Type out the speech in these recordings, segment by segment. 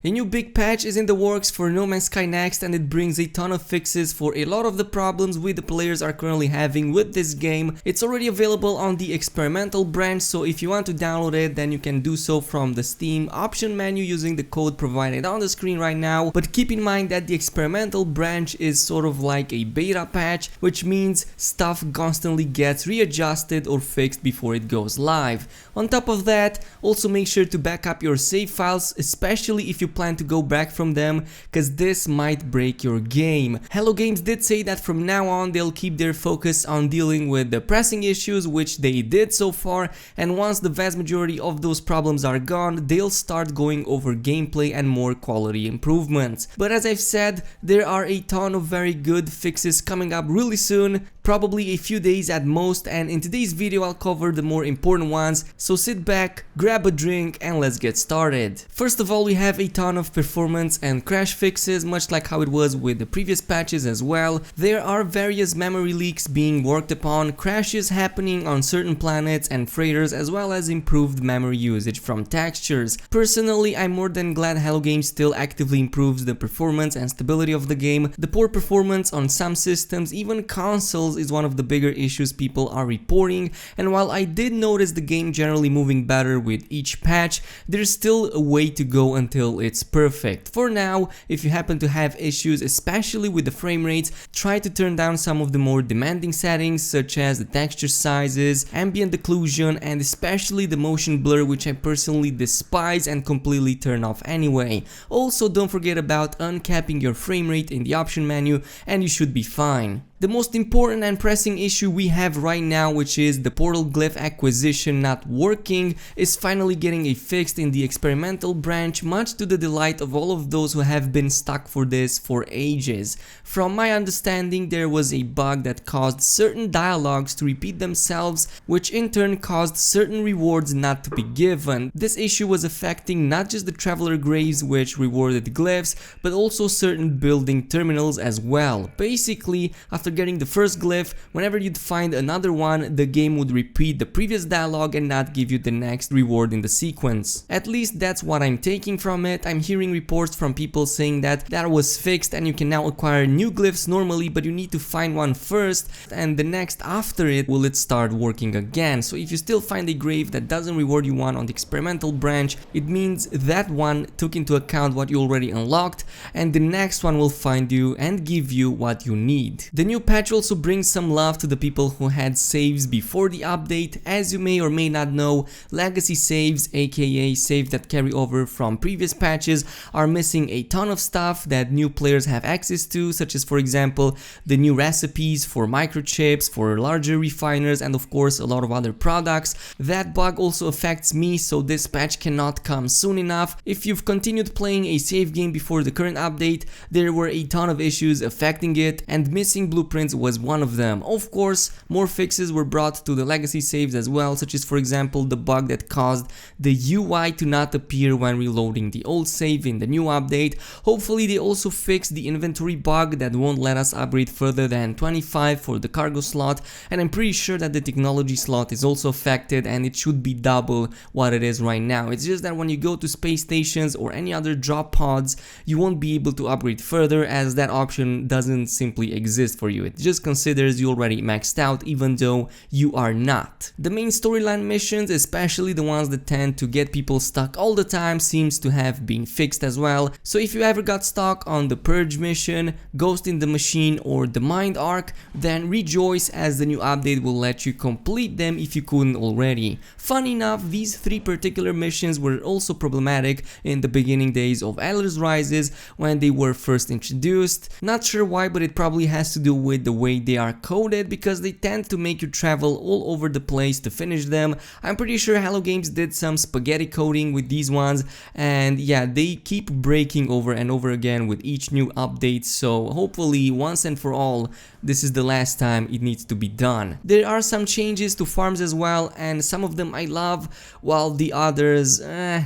A new big patch is in the works for No Man's Sky Next, and it brings a ton of fixes for a lot of the problems we the players are currently having with this game. It's already available on the experimental branch, so if you want to download it, then you can do so from the Steam option menu using the code provided on the screen right now. But keep in mind that the experimental branch is sort of like a beta patch, which means stuff constantly gets readjusted or fixed before it goes live. On top of that, also make sure to back up your save files, especially if you plan to go back from them, cause this might break your game. Hello Games did say that from now on they'll keep their focus on dealing with the pressing issues, which they did so far, and once the vast majority of those problems are gone, they'll start going over gameplay and more quality improvements. But as I've said, there are a ton of very good fixes coming up really soon, probably a few days at most, and in today's video I'll cover the more important ones, so sit back, grab a drink and let's get started. First of all, we have a ton of performance and crash fixes, much like how it was with the previous patches as well. There are various memory leaks being worked upon, crashes happening on certain planets and freighters, as well as improved memory usage from textures. Personally, I'm more than glad Hello Games still actively improves the performance and stability of the game. The poor performance on some systems, even consoles, is one of the bigger issues people are reporting, and while I did notice the game generally moving better with each patch, there's still a way to go until it's perfect. For now, if you happen to have issues, especially with the frame rates, try to turn down some of the more demanding settings, such as the texture sizes, ambient occlusion, and especially the motion blur, which I personally despise and completely turn off anyway. Also, don't forget about uncapping your frame rate in the option menu and you should be fine. The most important and pressing issue we have right now, which is the portal glyph acquisition not working, is finally getting a fix in the experimental branch, much to the delight of all of those who have been stuck for this for ages. From my understanding, there was a bug that caused certain dialogues to repeat themselves, which in turn caused certain rewards not to be given. This issue was affecting not just the traveler graves, which rewarded glyphs, but also certain building terminals as well. Basically, after getting the first glyph, whenever you'd find another one, the game would repeat the previous dialogue and not give you the next reward in the sequence. At least that's what I'm taking from it. I'm hearing reports from people saying that that was fixed and you can now acquire new glyphs normally, but you need to find one first and the next after it will it start working again. So if you still find a grave that doesn't reward you one on the experimental branch, it means that one took into account what you already unlocked and the next one will find you and give you what you need. The new patch also brings some love to the people who had saves before the update. As you may or may not know, legacy saves, aka saves that carry over from previous patches, are missing a ton of stuff that new players have access to, such as for example the new recipes for microchips, for larger refiners, and of course a lot of other products. That bug also affects me, so this patch cannot come soon enough. If you've continued playing a save game before the current update, there were a ton of issues affecting it, and missing blueprints was one of them. Of course, more fixes were brought to the legacy saves as well, such as for example the bug that caused the UI to not appear when reloading the old save in the new update. Hopefully they also fixed the inventory bug that won't let us upgrade further than 25 for the cargo slot, and I'm pretty sure that the technology slot is also affected and it should be double what it is right now. It's just that when you go to space stations or any other drop pods, you won't be able to upgrade further, as that option doesn't simply exist for you. It just considers you already maxed out even though you are not. The main storyline missions, especially the ones that tend to get people stuck all the time, seems to have been fixed as well. So if you ever got stuck on the Purge mission, Ghost in the Machine, or the Mind Arc, then rejoice, as the new update will let you complete them if you couldn't already. Funny enough, these three particular missions were also problematic in the beginning days of Atlas Rises when they were first introduced. Not sure why, but it probably has to do with the way they are coded, because they tend to make you travel all over the place to finish them. I'm pretty sure Hello Games did some spaghetti coding with these ones, and yeah, they keep breaking over and over again with each new update, so hopefully once and for all this is the last time it needs to be done. There are some changes to farms as well, and some of them I love, while the others,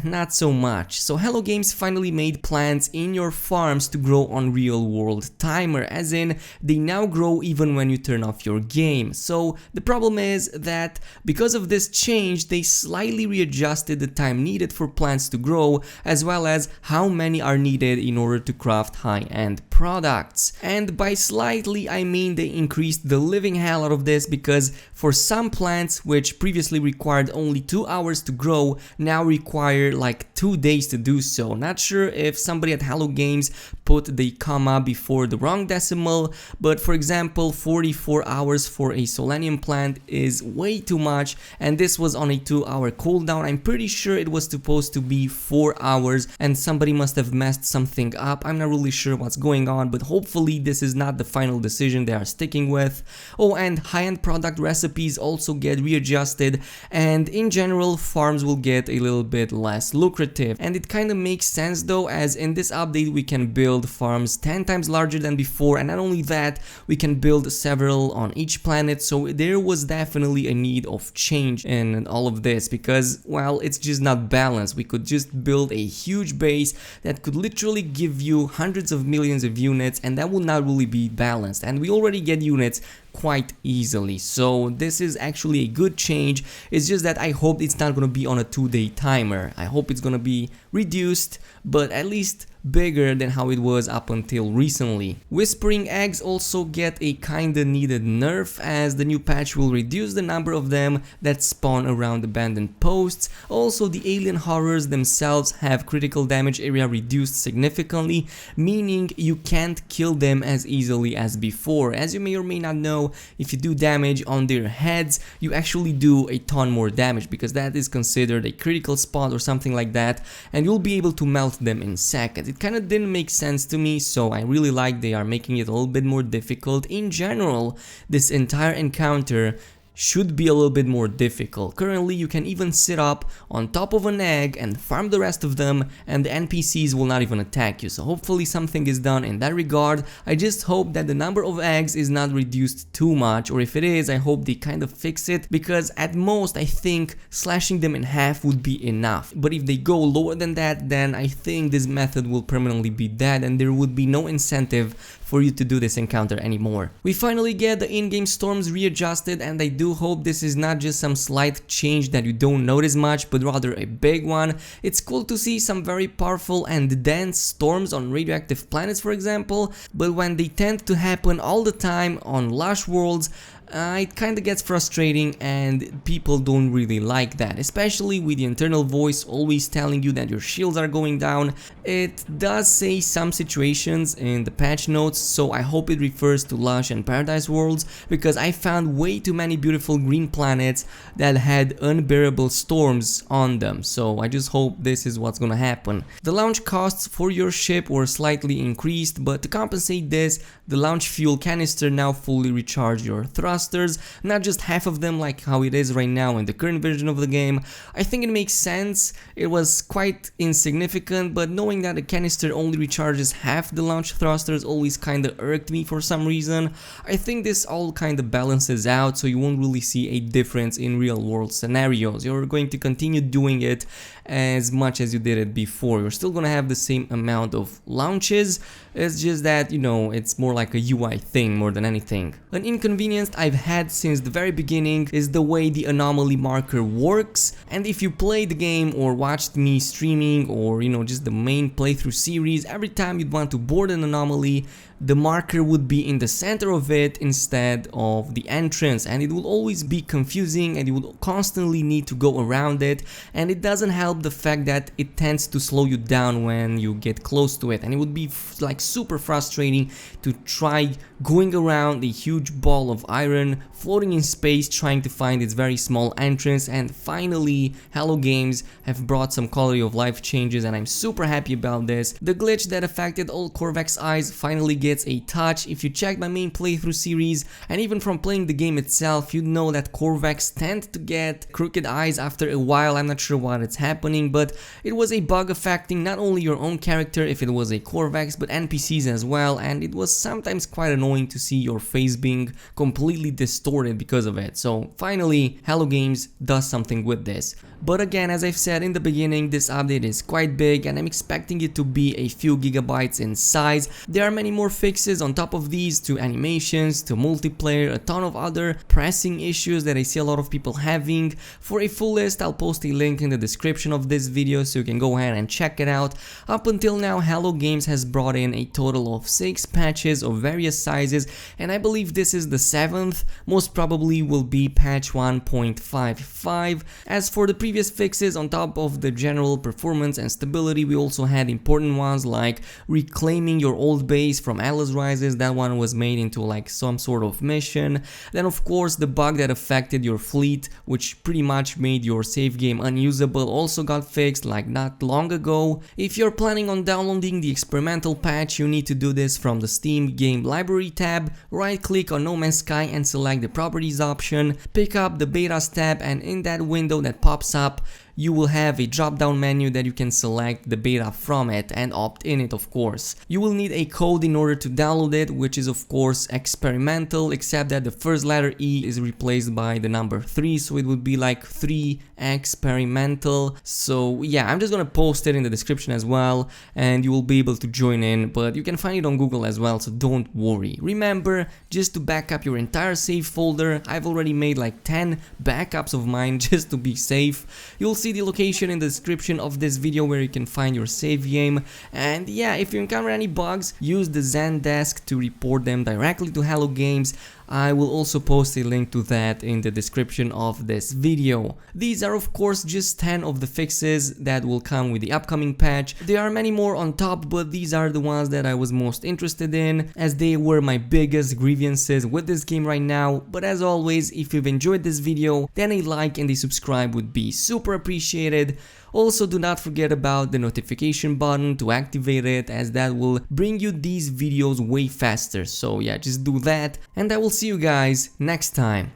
not so much. So Hello Games finally made plants in your farms to grow on real world timer, as in they now grow even when you turn off your game. So the problem is that because of this change, they slightly readjusted the time needed for plants to grow, as well as how many are needed in order to craft high-end products. And by slightly, I mean they increased the living hell out of this, because for some plants which previously required only 2 hours to grow, now require like 2 days to do so. Not sure if somebody at Hello Games put the comma before the wrong decimal, but for example 44 hours for a Solanium plant is way too much, and this was on a 2-hour cooldown. I'm pretty sure it was supposed to be 4 hours, and somebody must have messed something up. I'm not really sure what's going on, but hopefully this is not the final decision they are sticking with. Oh, and high-end product recipes also get readjusted, and in general farms will get a little bit less lucrative. And it kind of makes sense though, as in this update we can build farms 10 times larger than before, and not only that, we can build several on each planet. So there was definitely a need of change in all of this, because well, it's just not balanced. We could just build a huge base that could literally give you hundreds of millions of units, and that will not really be balanced, and we already get units quite easily. So this is actually a good change. It's just that I hope it's not gonna be on a 2-day timer. I hope it's gonna be reduced, but at least bigger than how it was up until recently. Whispering eggs also get a kinda needed nerf, as the new patch will reduce the number of them that spawn around abandoned posts. Also, the alien horrors themselves have critical damage area reduced significantly, meaning you can't kill them as easily as before. As you may or may not know, if you do damage on their heads, you actually do a ton more damage, because that is considered a critical spot or something like that, and you'll be able to melt them in seconds. It kind of didn't make sense to me, so I really like they are making it a little bit more difficult. In general, this entire encounter should be a little bit more difficult. Currently, you can even sit up on top of an egg and farm the rest of them, and the NPCs will not even attack you. So hopefully something is done in that regard. I just hope that the number of eggs is not reduced too much, or if it is, I hope they kind of fix it, because at most I think slashing them in half would be enough. But if they go lower than that, then I think this method will permanently be dead, and there would be no incentive for you to do this encounter anymore. We finally get the in-game storms readjusted, and I do hope this is not just some slight change that you don't notice much, but rather a big one. It's cool to see some very powerful and dense storms on radioactive planets, for example, but when they tend to happen all the time on lush worlds, it kinda gets frustrating, and people don't really like that, especially with the internal voice always telling you that your shields are going down. It does say some situations in the patch notes, so I hope it refers to lush and paradise worlds, because I found way too many beautiful green planets that had unbearable storms on them. So I just hope this is what's gonna happen. The launch costs for your ship were slightly increased, but to compensate this, the launch fuel canister now fully recharge your thrusters, not just half of them like how it is right now in the current version of the game. I think it makes sense. It was quite insignificant, but knowing that the canister only recharges half the launch thrusters always kinda irked me for some reason. I think this all kinda balances out, so you won't really see a difference in real world scenarios. You're going to continue doing it as much as you did it before. You're still gonna have the same amount of launches. It's just that, you know, it's more like a UI thing more than anything. An inconvenience I've had since the very beginning is the way the anomaly marker works, and if you played the game or watched me streaming, or you know, just the main playthrough series, every time you'd want to board an anomaly, the marker would be in the center of it instead of the entrance, and it will always be confusing, and you would constantly need to go around it, and it doesn't help the fact that it tends to slow you down when you get close to it, and it would be like super frustrating to try going around a huge ball of iron floating in space trying to find its very small entrance. And finally, Hello Games have brought some quality of life changes, and I'm super happy about this. The glitch that affected all Korvax eyes finally gets gets a touch. If you check my main playthrough series and even from playing the game itself, you'd know that Korvax tend to get crooked eyes after a while. I'm not sure what it's happening, but it was a bug affecting not only your own character if it was a Korvax, but NPCs as well, and it was sometimes quite annoying to see your face being completely distorted because of it. So finally, Hello Games does something with this. But again, as I've said in the beginning, this update is quite big and I'm expecting it to be a few gigabytes in size. There are many more fixes on top of these to animations, to multiplayer, a ton of other pressing issues that I see a lot of people having. For a full list, I'll post a link in the description of this video so you can go ahead and check it out. Up until now, Hello Games has brought in a total of 6 patches of various sizes, and I believe this is the 7th, most probably will be patch 1.55. As for the previous fixes, on top of the general performance and stability, we also had important ones like reclaiming your old base from Atlas Rises. That one was made into like some sort of mission. Then of course the bug that affected your fleet, which pretty much made your save game unusable, also got fixed like not long ago. If you're planning on downloading the experimental patch, you need to do this from the Steam Game Library tab. Right click on No Man's Sky and select the properties option, pick up the betas tab, and in that window that pops up, you will have a drop down menu that you can select the beta from it and opt in it, of course. You will need a code in order to download it, which is of course experimental, except that the first letter E is replaced by the number 3, so it would be like 3 experimental. So yeah, I'm just gonna post it in the description as well and you will be able to join in, but you can find it on Google as well, so don't worry. Remember just to back up your entire save folder. I've already made like 10 backups of mine just to be safe. You'll see the location in the description of this video where you can find your save game. And yeah, if you encounter any bugs, use the Zendesk to report them directly to Hello Games. I will also post a link to that in the description of this video. These are of course just 10 of the fixes that will come with the upcoming patch. There are many more on top, but these are the ones that I was most interested in, as they were my biggest grievances with this game right now. But as always, if you've enjoyed this video, then a like and a subscribe would be super appreciated. Also, do not forget about the notification button to activate it, as that will bring you these videos way faster. So yeah, just do that and I will see you guys next time.